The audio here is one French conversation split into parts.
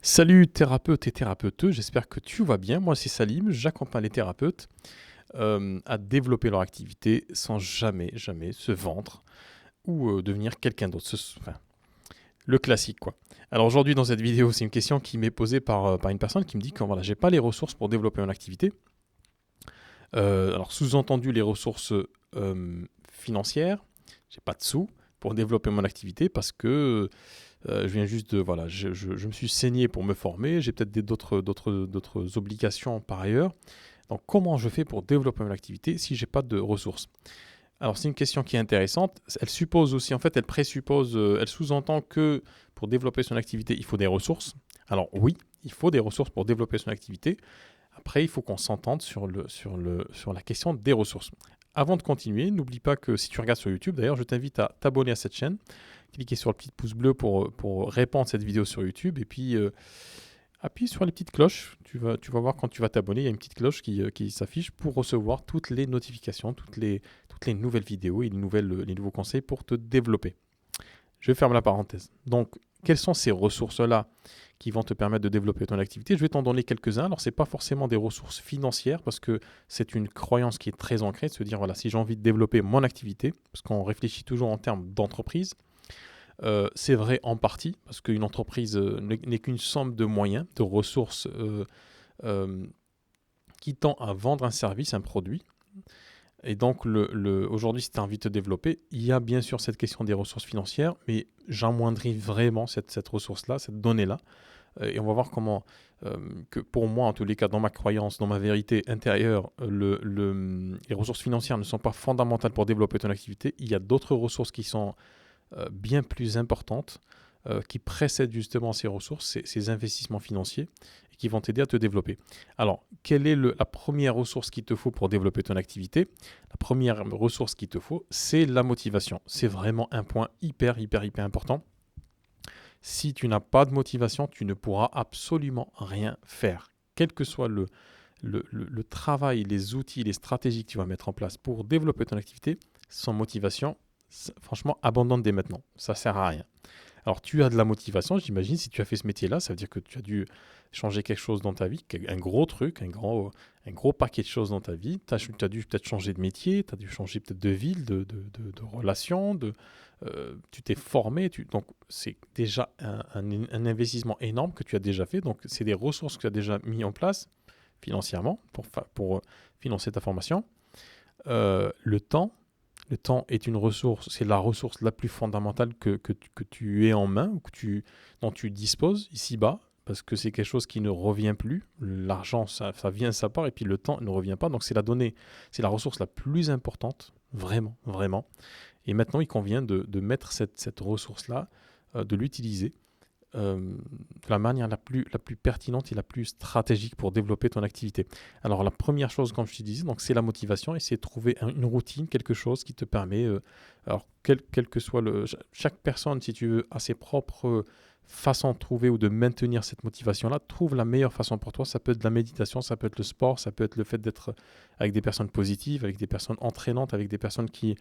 Salut thérapeute et thérapeuteux, j'espère que tu vas bien. Moi c'est Salim, j'accompagne les thérapeutes à développer leur activité sans jamais se vendre ou devenir quelqu'un d'autre. Enfin, le classique quoi. Alors aujourd'hui dans cette vidéo, c'est une question qui m'est posée par une personne qui me dit que voilà, j'ai pas les ressources pour développer mon activité. Alors sous-entendu les ressources financières, j'ai pas de sous pour développer mon activité parce que je viens juste de voilà, je me suis saigné pour me former, j'ai peut-être d'autres obligations par ailleurs. Donc comment je fais pour développer mon activité si j'ai pas de ressources? Alors c'est une question qui est intéressante. Elle suppose aussi, en fait, elle présuppose, elle sous-entend que pour développer son activité, il faut des ressources. Alors oui, il faut des ressources pour développer son activité. Après, il faut qu'on s'entende sur la question des ressources. Avant de continuer, n'oublie pas que si tu regardes sur YouTube, d'ailleurs, je t'invite à t'abonner à cette chaîne. Cliquez sur le petit pouce bleu pour répandre cette vidéo sur YouTube. Et puis, appuie sur les petites cloches. Tu vas voir quand tu vas t'abonner, il y a une petite cloche qui s'affiche pour recevoir toutes les notifications, toutes les nouvelles vidéos et les nouveaux conseils pour te développer. Je ferme la parenthèse. Donc, quelles sont ces ressources-là qui vont te permettre de développer ton activité? Je vais t'en donner quelques-uns. Alors, ce n'est pas forcément des ressources financières parce que c'est une croyance qui est très ancrée de se dire, voilà, si j'ai envie de développer mon activité, parce qu'on réfléchit toujours en termes d'entreprise, c'est vrai en partie parce qu'une entreprise n'est qu'une somme de moyens, de ressources euh, qui tend à vendre un service, un produit. Et donc, aujourd'hui, si tu as envie de te développer, il y a bien sûr cette question des ressources financières, mais j'amoindris vraiment cette ressource-là, cette donnée-là. Et on va voir comment, que pour moi, en tous les cas, dans ma croyance, dans ma vérité intérieure, les ressources financières ne sont pas fondamentales pour développer ton activité. Il y a d'autres ressources qui sont bien plus importantes, qui précèdent justement ces ressources, ces investissements financiers, et qui vont t'aider à te développer. Alors, quelle est la première ressource qu'il te faut pour développer ton activité? La première ressource qu'il te faut, c'est la motivation. C'est vraiment un point hyper important. Si tu n'as pas de motivation, tu ne pourras absolument rien faire. Quel que soit le travail, les outils, les stratégies que tu vas mettre en place pour développer ton activité, sans motivation, franchement, abandonne dès maintenant. Ça ne sert à rien. Alors, tu as de la motivation, j'imagine, si tu as fait ce métier-là, ça veut dire que tu as dû changer quelque chose dans ta vie, un gros truc, un gros paquet de choses dans ta vie. Tu as dû peut-être changer de métier, tu as dû changer peut-être de ville, de relation, tu t'es formé. Donc, c'est déjà un investissement énorme que tu as déjà fait. Donc, c'est des ressources que tu as déjà mis en place financièrement pour financer ta formation. Le temps. Le temps est une ressource, c'est la ressource la plus fondamentale que tu aies en main, ou dont tu disposes ici-bas, parce que c'est quelque chose qui ne revient plus. L'argent, ça vient, ça part, et puis le temps ne revient pas. Donc c'est la donnée, c'est la ressource la plus importante, vraiment. Et maintenant, il convient de mettre cette ressource-là, de l'utiliser de la manière la plus pertinente et la plus stratégique pour développer ton activité. Alors la première chose, comme je te disais, donc, c'est la motivation et c'est de trouver une routine, quelque chose qui te permet, alors quel que soit chaque personne, si tu veux, a ses propres façons de trouver ou de maintenir cette motivation-là. Trouve la meilleure façon pour toi. Ça peut être de la méditation, ça peut être le sport, ça peut être le fait d'être avec des personnes positives, avec des personnes entraînantes, avec des personnes qui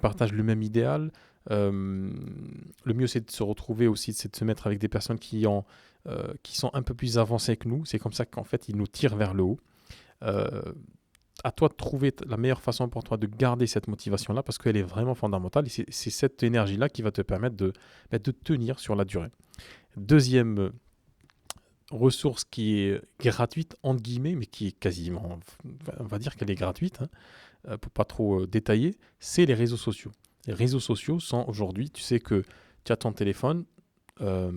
partagent le même idéal. Le mieux, c'est de se retrouver aussi, c'est de se mettre avec des personnes qui sont un peu plus avancées que nous. C'est comme ça qu'en fait, ils nous tirent vers le haut. Euh, à toi de trouver la meilleure façon pour toi de garder cette motivation-là parce qu'elle est vraiment fondamentale et c'est cette énergie-là qui va te permettre de tenir sur la durée. Deuxième ressource qui est gratuite, entre guillemets, mais qui est quasiment, on va dire qu'elle est gratuite, pour pas trop détailler, c'est les réseaux sociaux. Les réseaux sociaux sont aujourd'hui, tu sais que tu as ton téléphone, euh,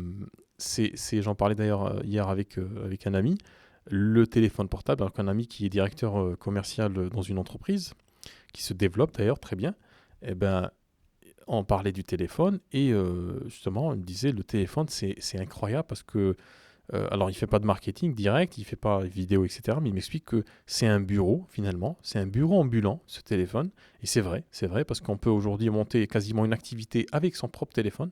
j'en parlais d'ailleurs hier avec un ami, le téléphone portable, avec un ami qui est directeur commercial dans une entreprise, qui se développe d'ailleurs très bien, eh ben, on parlait du téléphone et justement, il me disait, le téléphone, c'est incroyable parce que alors, il ne fait pas de marketing direct, il ne fait pas vidéo, etc. Mais il m'explique que c'est un bureau, finalement. C'est un bureau ambulant, ce téléphone. Et c'est vrai, parce qu'on peut aujourd'hui monter quasiment une activité avec son propre téléphone.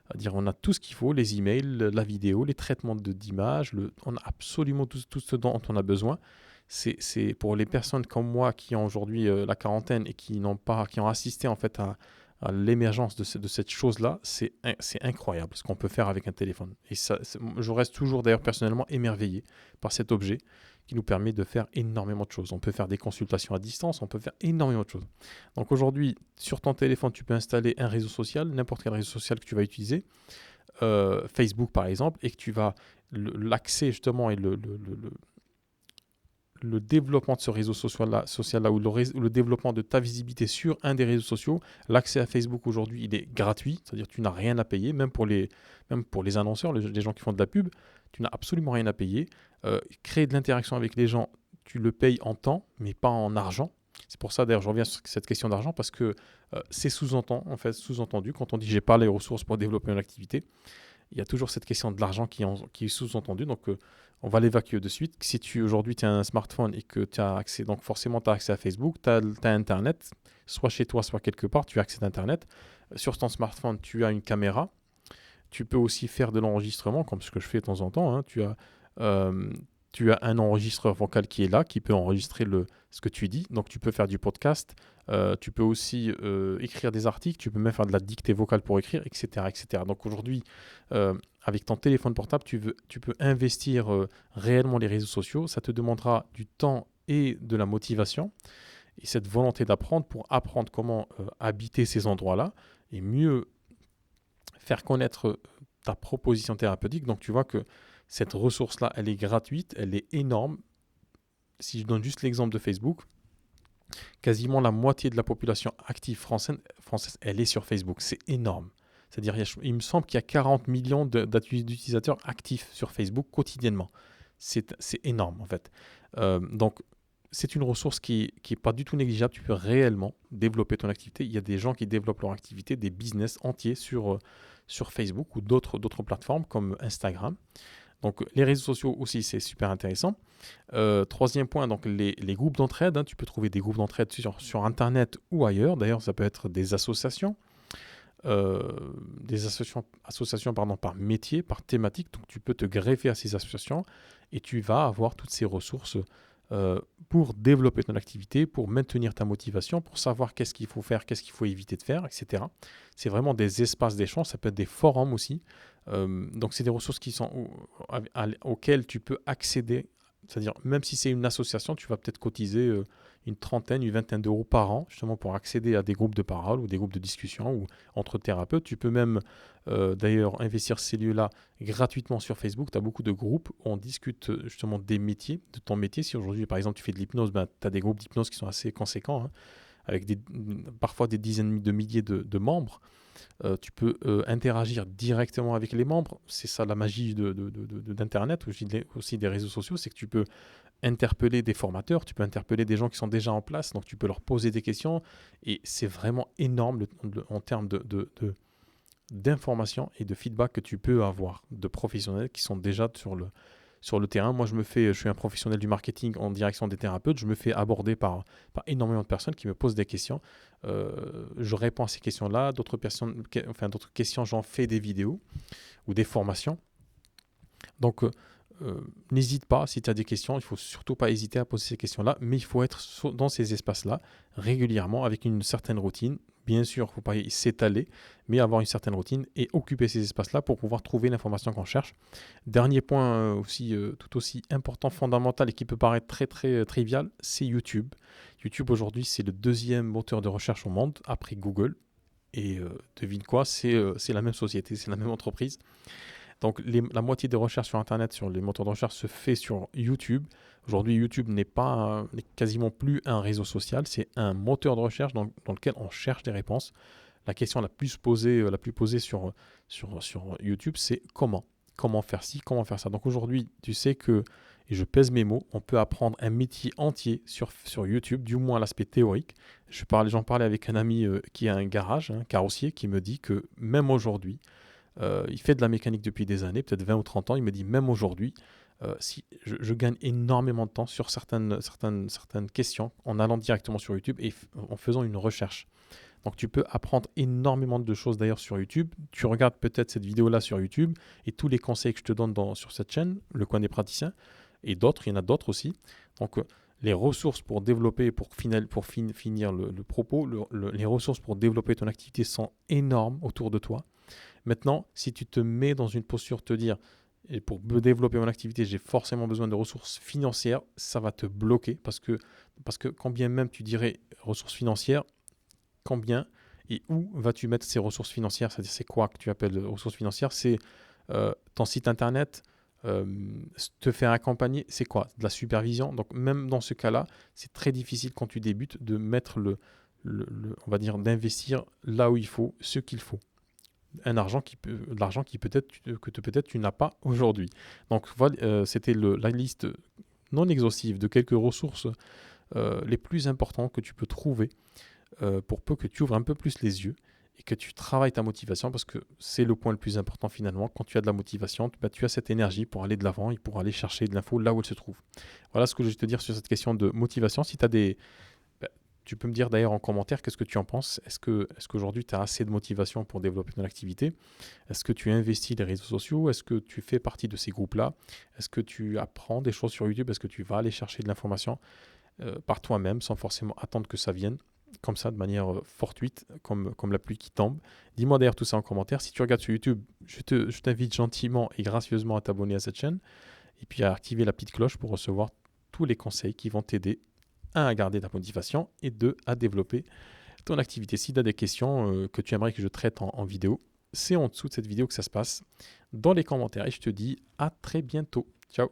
C'est-à-dire, on a tout ce qu'il faut, les emails, la vidéo, les traitements d'images, on a absolument tout ce dont on a besoin. C'est pour les personnes comme moi qui ont aujourd'hui la quarantaine et qui ont assisté en fait l'émergence de cette chose-là, c'est incroyable ce qu'on peut faire avec un téléphone. Et ça, je reste toujours d'ailleurs personnellement émerveillé par cet objet qui nous permet de faire énormément de choses. On peut faire des consultations à distance, on peut faire énormément de choses. Donc aujourd'hui, sur ton téléphone, tu peux installer un réseau social, n'importe quel réseau social que tu vas utiliser, Facebook par exemple, et que tu vas l'accès justement et le développement de ce réseau social-là ou le développement de ta visibilité sur un des réseaux sociaux. L'accès à Facebook aujourd'hui, il est gratuit, c'est-à-dire que tu n'as rien à payer, même pour les annonceurs, les gens qui font de la pub, tu n'as absolument rien à payer. Créer de l'interaction avec les gens, tu le payes en temps, mais pas en argent. C'est pour ça, d'ailleurs, je reviens sur cette question d'argent, parce que c'est sous-entendu, quand on dit j'ai pas les ressources pour développer une activité, il y a toujours cette question de l'argent qui est sous-entendue. Donc, on va l'évacuer de suite. Si aujourd'hui tu as un smartphone et que tu as accès, donc forcément tu as accès à Facebook, tu as Internet, soit chez toi, soit quelque part, tu as accès à Internet. Sur ton smartphone, tu as une caméra. Tu peux aussi faire de l'enregistrement, comme ce que je fais de temps en temps. Hein. Tu as un enregistreur vocal qui est là, qui peut enregistrer ce que tu dis. Donc, tu peux faire du podcast. Tu peux aussi écrire des articles. Tu peux même faire de la dictée vocale pour écrire, etc. etc. Donc, aujourd'hui, avec ton téléphone portable, tu peux investir réellement les réseaux sociaux. Ça te demandera du temps et de la motivation. Et cette volonté d'apprendre pour apprendre comment habiter ces endroits-là et mieux faire connaître ta proposition thérapeutique. Donc, tu vois que cette ressource-là, elle est gratuite, elle est énorme. Si je donne juste l'exemple de Facebook, quasiment la moitié de la population active française, elle est sur Facebook. C'est énorme. C'est-à-dire, il me semble qu'il y a 40 millions d'utilisateurs actifs sur Facebook quotidiennement. C'est énorme, en fait. Donc, c'est une ressource qui n'est pas du tout négligeable. Tu peux réellement développer ton activité. Il y a des gens qui développent leur activité, des business entiers sur Facebook ou d'autres plateformes comme Instagram. Donc, les réseaux sociaux aussi, c'est super intéressant. Troisième point, donc les groupes d'entraide. Hein, tu peux trouver des groupes d'entraide sur Internet ou ailleurs. D'ailleurs, ça peut être des associations. Par métier, par thématique. Donc, tu peux te greffer à ces associations et tu vas avoir toutes ces ressources pour développer ton activité, pour maintenir ta motivation, pour savoir qu'est-ce qu'il faut faire, qu'est-ce qu'il faut éviter de faire, etc. C'est vraiment des espaces d'échange, ça peut être des forums aussi. Donc, c'est des ressources auxquelles tu peux accéder. C'est-à-dire, même si c'est une association, tu vas peut-être cotiser une trentaine, une vingtaine d'euros par an, justement pour accéder à des groupes de parole ou des groupes de discussion ou entre thérapeutes. Tu peux même d'ailleurs investir ces lieux-là gratuitement sur Facebook. Tu as beaucoup de groupes où on discute justement des métiers, de ton métier. Si aujourd'hui, par exemple, tu fais de l'hypnose, tu as des groupes d'hypnose qui sont assez conséquents, hein, avec parfois des dizaines de milliers de membres. Tu peux interagir directement avec les membres. C'est ça la magie d'Internet, aussi des réseaux sociaux, c'est que tu peux interpeller des formateurs, tu peux interpeller des gens qui sont déjà en place, donc tu peux leur poser des questions, et c'est vraiment énorme en termes d'informations et de feedback que tu peux avoir de professionnels qui sont déjà sur le terrain. Moi, je suis un professionnel du marketing en direction des thérapeutes. Je me fais aborder par énormément de personnes qui me posent des questions. Je réponds à ces questions-là. D'autres questions, j'en fais des vidéos ou des formations. Donc, n'hésite pas, si tu as des questions, il ne faut surtout pas hésiter à poser ces questions-là, mais il faut être dans ces espaces-là régulièrement avec une certaine routine. Bien sûr, il ne faut pas s'étaler, mais avoir une certaine routine et occuper ces espaces-là pour pouvoir trouver l'information qu'on cherche. Dernier point aussi, tout aussi important, fondamental et qui peut paraître très très trivial, c'est YouTube. YouTube aujourd'hui, c'est le deuxième moteur de recherche au monde après Google. Et devine quoi, c'est la même société, c'est la même entreprise. Donc, la moitié des recherches sur Internet, sur les moteurs de recherche, se fait sur YouTube. Aujourd'hui, YouTube n'est quasiment plus un réseau social, c'est un moteur de recherche dans lequel on cherche des réponses. La question la plus posée sur YouTube, c'est comment faire ci, comment faire ça. Donc aujourd'hui, tu sais que, et je pèse mes mots, on peut apprendre un métier entier sur YouTube, du moins l'aspect théorique. J'en parlais avec un ami qui a un garage, un carrossier, qui me dit que même aujourd'hui, il fait de la mécanique depuis des années, peut-être 20 ou 30 ans. Il me dit, même aujourd'hui, si je gagne énormément de temps sur certaines questions en allant directement sur YouTube et en faisant une recherche. Donc, tu peux apprendre énormément de choses d'ailleurs sur YouTube. Tu regardes peut-être cette vidéo-là sur YouTube et tous les conseils que je te donne sur cette chaîne, Le Coin des Praticiens, et d'autres, il y en a d'autres aussi. Donc, les ressources pour développer, finir le propos, les ressources pour développer ton activité sont énormes autour de toi. Maintenant, si tu te mets dans une posture de te dire, et pour développer mon activité, j'ai forcément besoin de ressources financières, ça va te bloquer parce que quand bien même tu dirais ressources financières, combien et où vas-tu mettre ces ressources financières? C'est-à-dire, c'est quoi que tu appelles ressources financières? C'est ton site internet, euh, te faire accompagner, c'est quoi? De la supervision. Donc, même dans ce cas-là, c'est très difficile quand tu débutes de mettre on va dire, d'investir là où il faut, ce qu'il faut. De l'argent que peut-être tu n'as pas aujourd'hui. Donc, voilà, c'était la liste non exhaustive de quelques ressources les plus importantes que tu peux trouver pour peu que tu ouvres un peu plus les yeux et que tu travailles ta motivation, parce que c'est le point le plus important finalement. Quand tu as de la motivation, bah, tu as cette énergie pour aller de l'avant et pour aller chercher de l'info là où elle se trouve. Voilà ce que je vais te dire sur cette question de motivation. Si tu as bah, tu peux me dire d'ailleurs en commentaire qu'est-ce que tu en penses. Est-ce qu'aujourd'hui tu as assez de motivation pour développer ton activité? Est-ce que tu investis les réseaux sociaux? Est-ce que tu fais partie de ces groupes-là? Est-ce que tu apprends des choses sur YouTube? Est-ce que tu vas aller chercher de l'information par toi-même sans forcément attendre que ça vienne comme ça, de manière fortuite, comme la pluie qui tombe? Dis-moi d'ailleurs tout ça en commentaire. Si tu regardes sur YouTube, je t'invite gentiment et gracieusement à t'abonner à cette chaîne et puis à activer la petite cloche pour recevoir tous les conseils qui vont t'aider, un, à garder ta motivation et deux, à développer ton activité. Si tu as des questions que tu aimerais que je traite en vidéo, c'est en dessous de cette vidéo que ça se passe dans les commentaires et je te dis à très bientôt. Ciao!